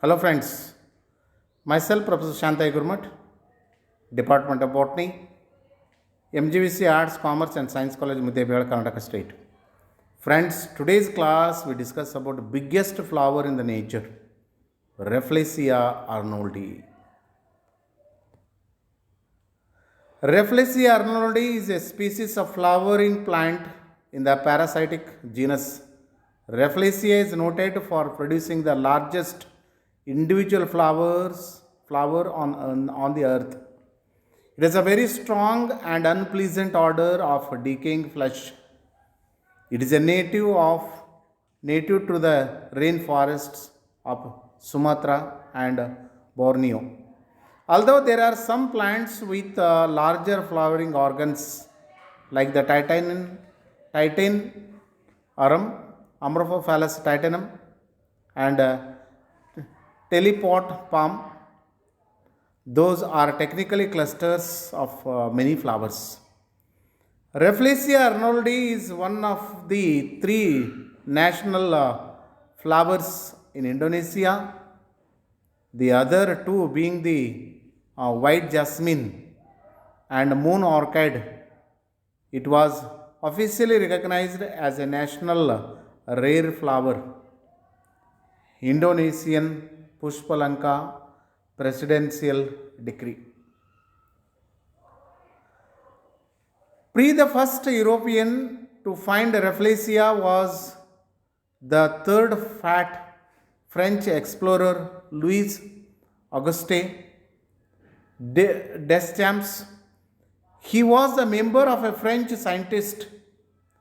Hello friends, myself Professor Shantai Gurmat, Department of Botany, MGVC Arts, Commerce and Science College, Muddebiyad, Karnataka State. Friends, today's class we discuss about the biggest flower in the nature, Rafflesia arnoldi. Rafflesia arnoldi is a species of flowering plant in the parasitic genus. Rafflesia is noted for producing the largest individual flower on the earth. It is a very strong and unpleasant odor of decaying flesh. It is a native to the rainforests of Sumatra and Borneo. Although there are some plants with larger flowering organs like the titan arum, Amorphophallus titanum, and teleport palm, those are technically clusters of many flowers. Rafflesia arnoldi is one of the three national flowers in Indonesia, the other two being the white jasmine and moon orchid. It was officially recognized as a national rare flower. Indonesian Pushpalanka presidential decree. The first European to find Rafflesia was the third fat French explorer Louis Auguste Deschamps. He was a member of a French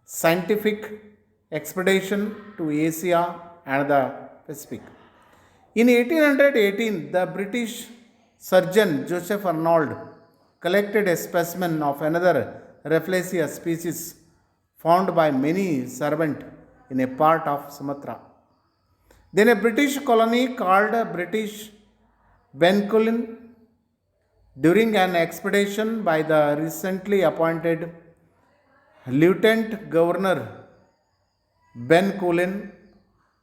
scientific expedition to Asia and the Pacific. In 1818, the British surgeon Joseph Arnold collected a specimen of another Rafflesia species found by many servants in a part of Sumatra. Then a British colony called British Bencoolen, during an expedition by the recently appointed Lieutenant Governor Bencoolen,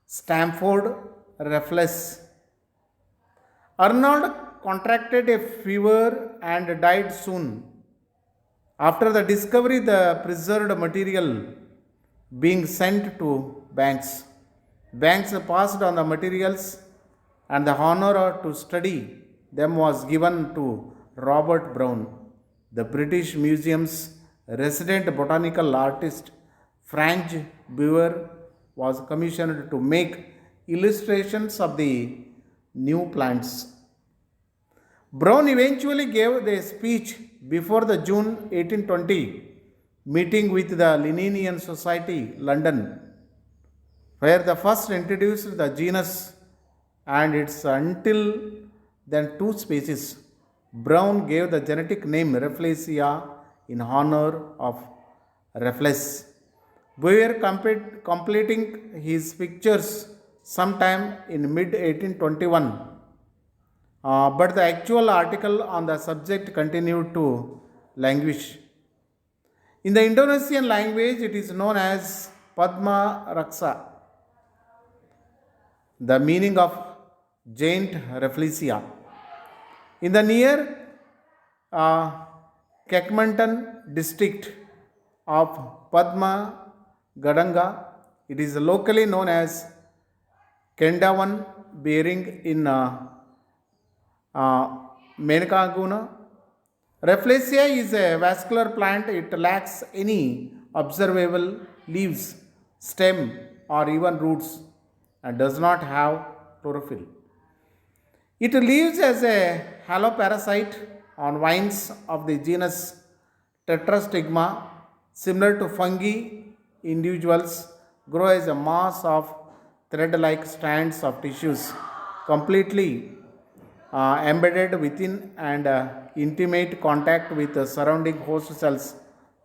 Stamford Raffles. Arnold contracted a fever and died soon. After the discovery, the preserved material being sent to Banks. Banks passed on the materials and the honor to study them was given to Robert Brown. The British Museum's resident botanical artist Franz Buer was commissioned to make illustrations of the new plants. Brown eventually gave the speech before the June 1820 meeting with the Linnean Society, London, where the first introduced the genus and its until then two species. Brown gave the genetic name Rafflesia in honor of Raffles. Buer completing his pictures sometime in mid 1821. But the actual article on the subject continued to languish. In the Indonesian language, it is known as Padma Raksa, the meaning of giant Rafflesia. In the near Kekmantan district of Padma Gadanga, it is locally known as Kendawan, bearing in Menakaguna. Rafflesia is a vascular plant. It lacks any observable leaves, stem, or even roots and does not have chlorophyll. It lives as a haloparasite on vines of the genus Tetrastigma. Similar to fungi, individuals grow as a mass of thread like strands of tissues, completely embedded within and intimate contact with the surrounding host cells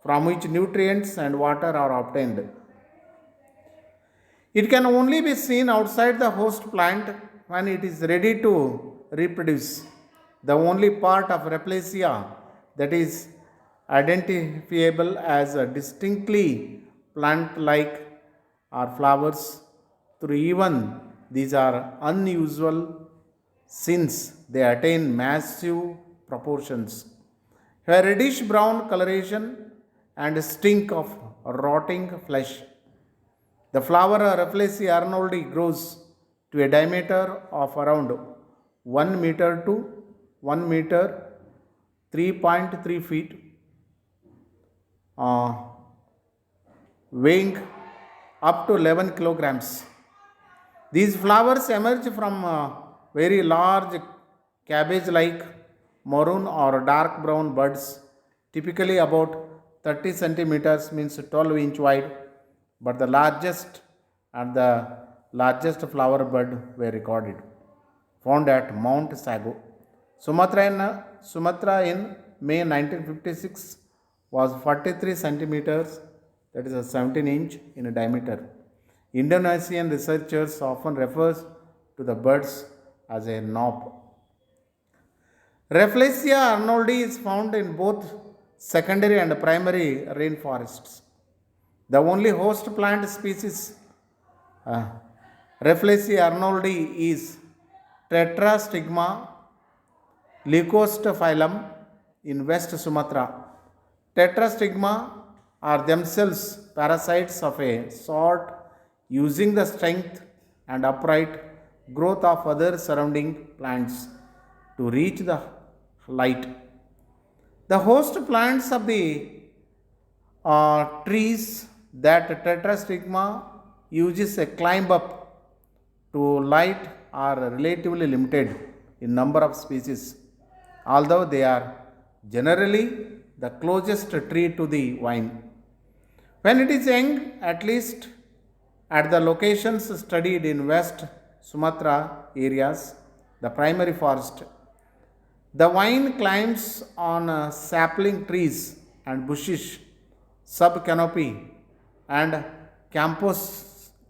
from which nutrients and water are obtained. It can only be seen outside the host plant when it is ready to reproduce. The only part of Rafflesia that is identifiable as a distinctly plant like are flowers, through even these are unusual since they attain massive proportions. A reddish brown coloration and stink of rotting flesh. The flower Rafflesia arnoldi grows to a diameter of around 1 meter to 1 meter 3.3 feet, uh, weighing up to 11 kilograms. These flowers emerge from very large cabbage like maroon or dark brown buds, typically about 30 centimeters, means 12-inch wide, but the largest flower bud were recorded, found at Mount Sago. Sumatra in May 1956 was 43 centimeters, that is a 17-inch in diameter. Indonesian researchers often refers to the birds as a knob. Rafflesia arnoldi is found in both secondary and primary rainforests. The only host plant species Rafflesia arnoldi is Tetrastigma leucostaphyllum in West Sumatra. Tetrastigma are themselves parasites of a sort, using the strength and upright growth of other surrounding plants to reach the light. The host plants of the trees that Tetrastigma uses a climb up to light are relatively limited in number of species, although they are generally the closest tree to the vine. When it is young, at least at the locations studied in West Sumatra areas, the primary forest, the vine climbs on sapling trees and bushes, sub-canopy, and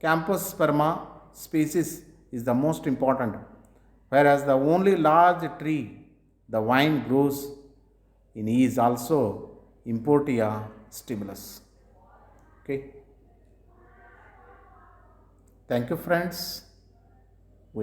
Camposperma species is the most important, whereas the only large tree the vine grows in is also Importia stimulus. Okay. Thank you, friends.